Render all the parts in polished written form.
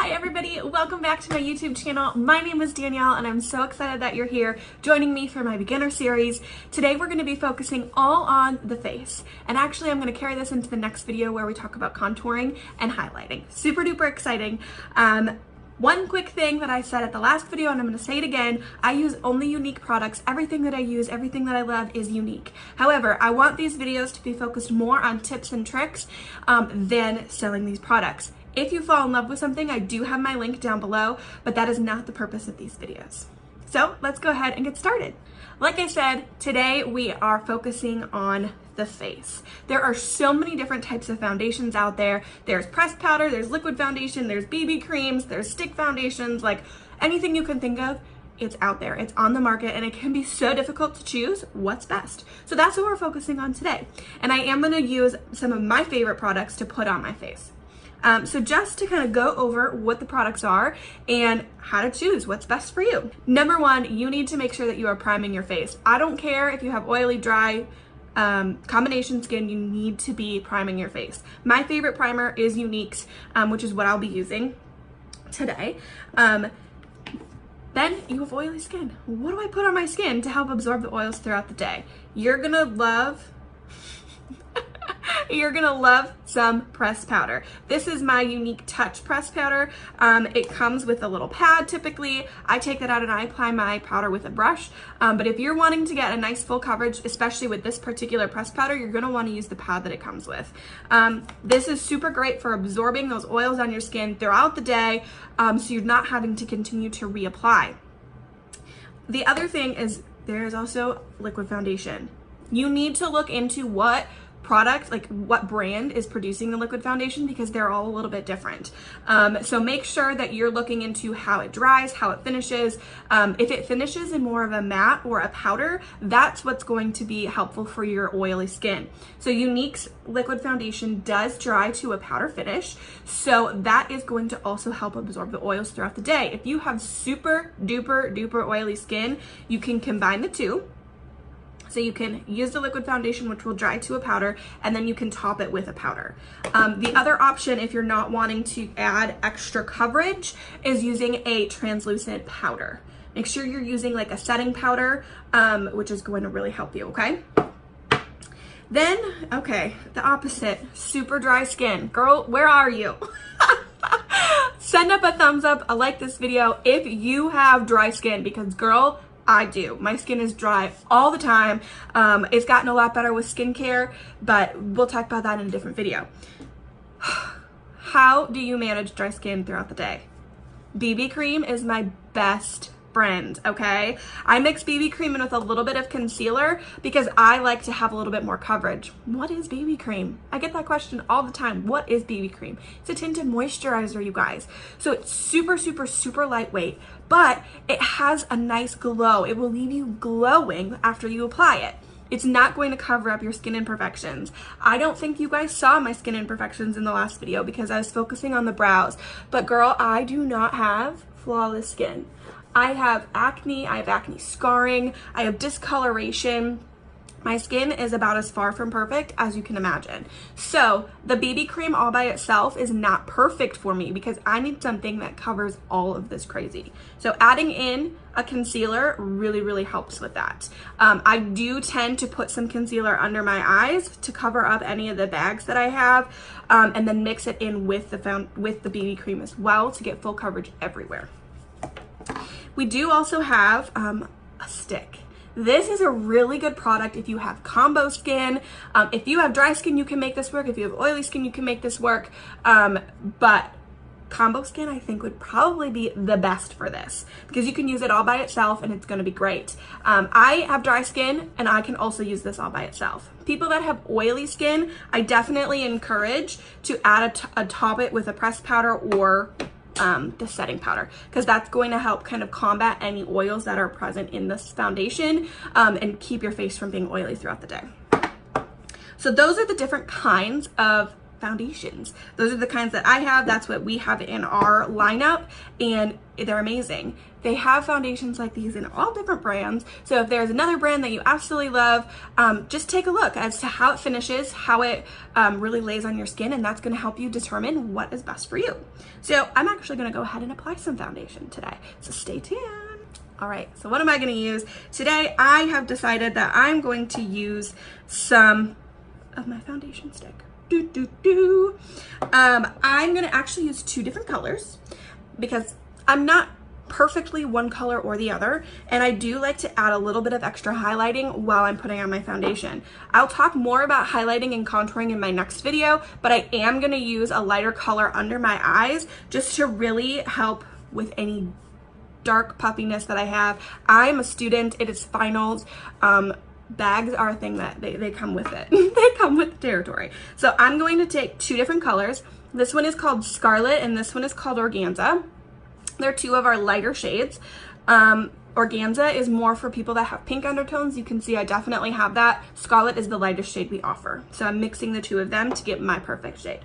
Hi everybody, welcome back to my YouTube channel. My name is Danielle and I'm so excited that you're here joining me for my beginner series. Today we're going to be focusing all on the face, and actually I'm going to carry this into the next video where we talk about contouring and highlighting. Super duper exciting. One quick thing that I said at the last video, and I'm going to say it again, I use only unique products. Everything that I use, everything that I love is unique. However, I want these videos to be focused more on tips and tricks than selling these products. If you fall in love with something, I do have my link down below, but that is not the purpose of these videos. So let's go ahead and get started. Like I said, today we are focusing on the face. There are so many different types of foundations out there. There's pressed powder, there's liquid foundation, there's BB creams, there's stick foundations, like anything you can think of, it's out there, it's on the market, and it can be so difficult to choose what's best. So that's what we're focusing on today. And I am gonna use some of my favorite products to put on my face. So just to kind of go over what the products are and how to choose what's best for you. Number one, you need to make sure that you are priming your face. I don't care if you have oily, dry, combination skin, you need to be priming your face. My favorite primer is Younique's, which is what I'll be using today. Then you have oily skin. What do I put on my skin to help absorb the oils throughout the day? You're gonna love some pressed powder. This is my Younique Touch pressed powder. It comes with a little pad typically. I take that out and I apply my powder with a brush. But if you're wanting to get a nice full coverage, especially with this particular pressed powder, you're gonna wanna use the pad that it comes with. This is super great for absorbing those oils on your skin throughout the day, so you're not having to continue to reapply. The other thing is there's also liquid foundation. You need to look into what product, like what brand is producing the liquid foundation, because they're all a little bit different. So make sure that you're looking into how it dries, how it finishes. If it finishes in more of a matte or a powder, that's what's going to be helpful for your oily skin. So Younique's liquid foundation does dry to a powder finish, so that is going to also help absorb the oils throughout the day. If you have super duper oily skin, you can combine the two. So you can use the liquid foundation, which will dry to a powder, and then you can top it with a powder. The other option, if you're not wanting to add extra coverage, is using a translucent powder. Make sure you're using like a setting powder, which is going to really help you, okay? Then, okay, the opposite, super dry skin. Girl, where are you? Send up a thumbs up, I like this video if you have dry skin, because girl, I do. My skin is dry all the time. It's gotten a lot better with skincare, but we'll talk about that in a different video. How do you manage dry skin throughout the day? BB cream is my best friend, okay? I mix BB cream in with a little bit of concealer because I like to have a little bit more coverage. What is BB cream? I get that question all the time. What is BB cream? It's a tinted moisturizer, you guys. So it's super lightweight, but it has a nice glow. It will leave you glowing after you apply it. It's not going to cover up your skin imperfections. I don't think you guys saw my skin imperfections in the last video because I was focusing on the brows, but girl, I do not have flawless skin. I have acne scarring, I have discoloration. My skin is about as far from perfect as you can imagine. So the BB cream all by itself is not perfect for me because I need something that covers all of this crazy. So adding in a concealer really helps with that. I do tend to put some concealer under my eyes to cover up any of the bags that I have, and then mix it in with the BB cream as well to get full coverage everywhere. We do also have a stick. This is a really good product if you have combo skin. If you have dry skin, you can make this work. If you have oily skin, you can make this work. But combo skin, I think, would probably be the best for this because you can use it all by itself and it's gonna be great. I have dry skin and I can also use this all by itself. People that have oily skin, I definitely encourage to add a top it with a pressed powder or the setting powder, because that's going to help kind of combat any oils that are present in this foundation and keep your face from being oily throughout the day. So those are the different kinds of foundations. Those are the kinds that I have. That's what we have in our lineup, and they're amazing. They have foundations like these in all different brands. So if there's another brand that you absolutely love, just take a look as to how it finishes, how it really lays on your skin, and that's gonna help you determine what is best for you. So I'm actually gonna go ahead and apply some foundation today. So stay tuned. All right, so what am I gonna use? Today I have decided that I'm going to use some of my foundation stick. I'm gonna actually use 2 different colors because I'm not perfectly one color or the other, and I do like to add a little bit of extra highlighting while I'm putting on my foundation. I'll talk more about highlighting and contouring in my next video, but I am gonna use a lighter color under my eyes just to really help with any dark puffiness that I have. I'm a student, it is finals. Bags are a thing that they come with it. They come with the territory. So I'm going to take 2 different colors. This one is called Scarlet and this one is called Organza. They're 2 of our lighter shades. Organza is more for people that have pink undertones. You can see I definitely have that. Scarlet is the lightest shade we offer. So I'm mixing the 2 of them to get my perfect shade.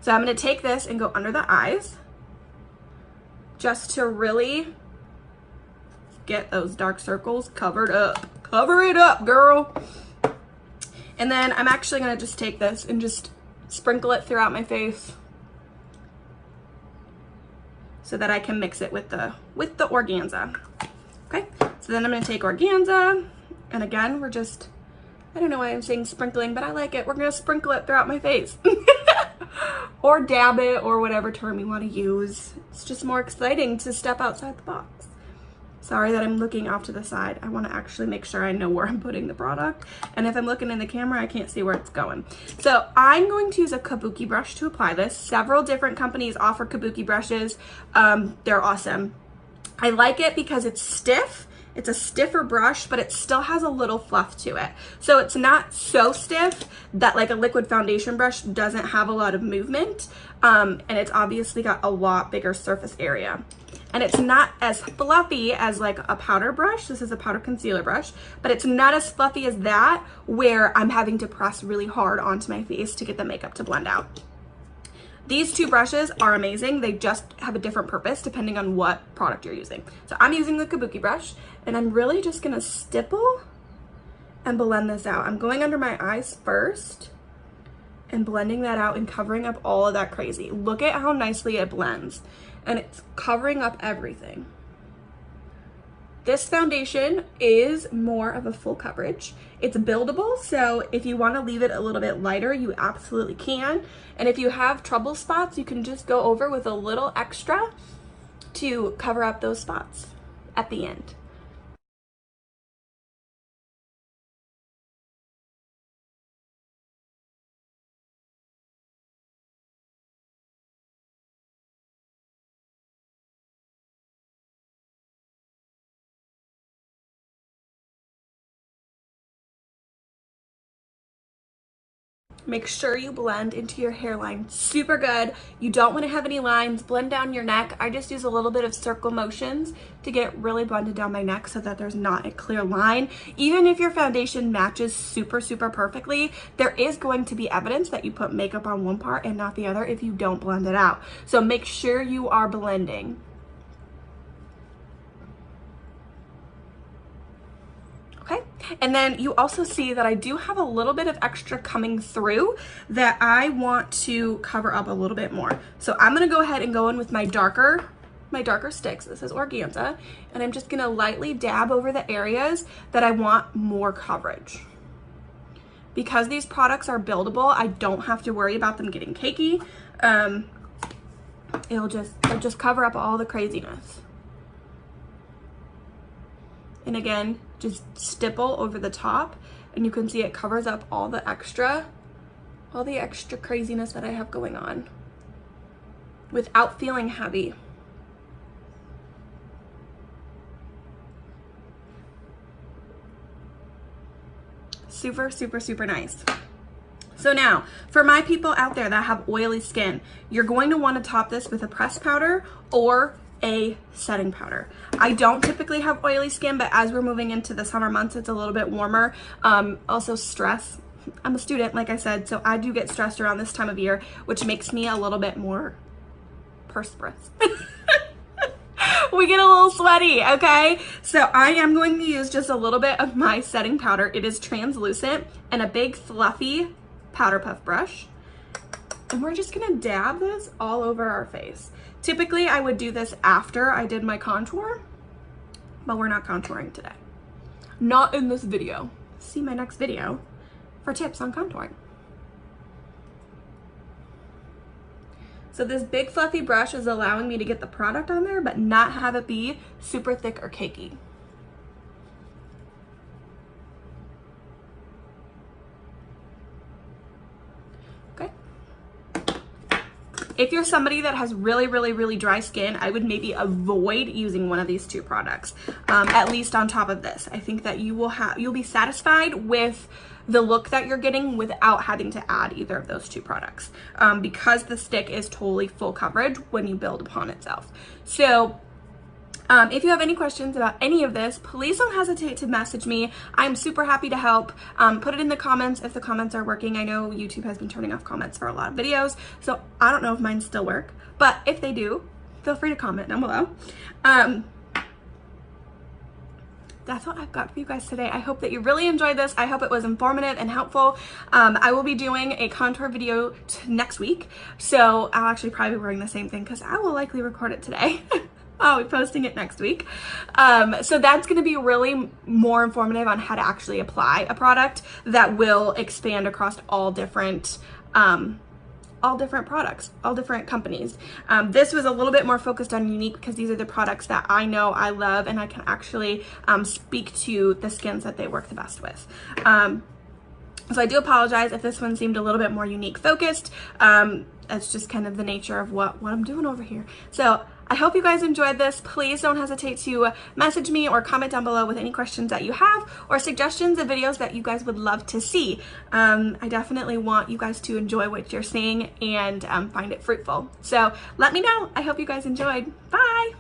So I'm gonna take this and go under the eyes just to really get those dark circles covered up. Cover it up, girl. And then I'm actually gonna just take this and just sprinkle it throughout my face so that I can mix it with the organza. Okay, so then I'm gonna take organza, and again, we're just, I don't know why I'm saying sprinkling, but I like it. We're gonna sprinkle it throughout my face. Or dab it, or whatever term you wanna use. It's just more exciting to step outside the box. Sorry that I'm looking off to the side. I wanna actually make sure I know where I'm putting the product. And if I'm looking in the camera, I can't see where it's going. So I'm going to use a kabuki brush to apply this. Several different companies offer kabuki brushes. They're awesome. I like it because it's stiff. It's a stiffer brush, but it still has a little fluff to it. So it's not so stiff that like a liquid foundation brush doesn't have a lot of movement. And it's obviously got a lot bigger surface area. And it's not as fluffy as like a powder brush. This is a powder concealer brush, but it's not as fluffy as that where I'm having to press really hard onto my face to get the makeup to blend out. These 2 brushes are amazing. They just have a different purpose depending on what product you're using. So I'm using the kabuki brush and I'm really just gonna stipple and blend this out. I'm going under my eyes first and blending that out and covering up all of that crazy. Look at how nicely it blends. And it's covering up everything. This foundation is more of a full coverage. It's buildable, so if you want to leave it a little bit lighter, you absolutely can. And if you have trouble spots, you can just go over with a little extra to cover up those spots at the end. Make sure you blend into your hairline super good. You don't want to have any lines. Blend down your neck. I just use a little bit of circle motions to get really blended down my neck so that there's not a clear line. Even if your foundation matches super perfectly, there is going to be evidence that you put makeup on one part and not the other if you don't blend it out. So make sure you are blending. Okay, and then you also see that I do have a little bit of extra coming through that I want to cover up a little bit more. So I'm gonna go ahead and go in with my darker sticks. This is Organza, and I'm just gonna lightly dab over the areas that I want more coverage. Because these products are buildable, I don't have to worry about them getting cakey. It'll just cover up all the craziness. And again, just stipple over the top and you can see it covers up all the extra craziness that I have going on without feeling heavy. Super nice. So now, for my people out there that have oily skin, you're going to want to top this with a pressed powder or a setting powder. I don't typically have oily skin, but as we're moving into the summer months, it's a little bit warmer. Also stress. I'm a student, like I said, so I do get stressed around this time of year, which makes me a little bit more perspicacious. we get a little sweaty, okay? So I am going to use just a little bit of my setting powder. It is translucent and a big fluffy powder puff brush. And we're just gonna dab this all over our face. Typically, I would do this after I did my contour, but we're not contouring today. Not in this video. See my next video for tips on contouring. So this big fluffy brush is allowing me to get the product on there, but not have it be super thick or cakey. Okay. If you're somebody that has really dry skin, I would maybe avoid using one of these two products, at least on top of this. I think that you'll be satisfied with the look that you're getting without having to add either of those two products, because the stick is totally full coverage when you build upon itself. So if you have any questions about any of this, please don't hesitate to message me. I'm super happy to help. Put it in the comments if the comments are working. I know YouTube has been turning off comments for a lot of videos, so I don't know if mine still work, but if they do, feel free to comment down below. That's what I've got for you guys today. I hope that you really enjoyed this. I hope it was informative and helpful. I will be doing a contour video next week, so I'll actually probably be wearing the same thing because I will likely record it today. I'll be posting it next week. So that's gonna be really more informative on how to actually apply a product that will expand across all different products, all different companies. This was a little bit more focused on Younique because these are the products that I know I love and I can actually speak to the skins that they work the best with. So I do apologize if this one seemed a little bit more Younique focused. It's just kind of the nature of what I'm doing over here. So I hope you guys enjoyed this. Please don't hesitate to message me or comment down below with any questions that you have or suggestions of videos that you guys would love to see. I definitely want you guys to enjoy what you're seeing and find it fruitful. So let me know. I hope you guys enjoyed. Bye.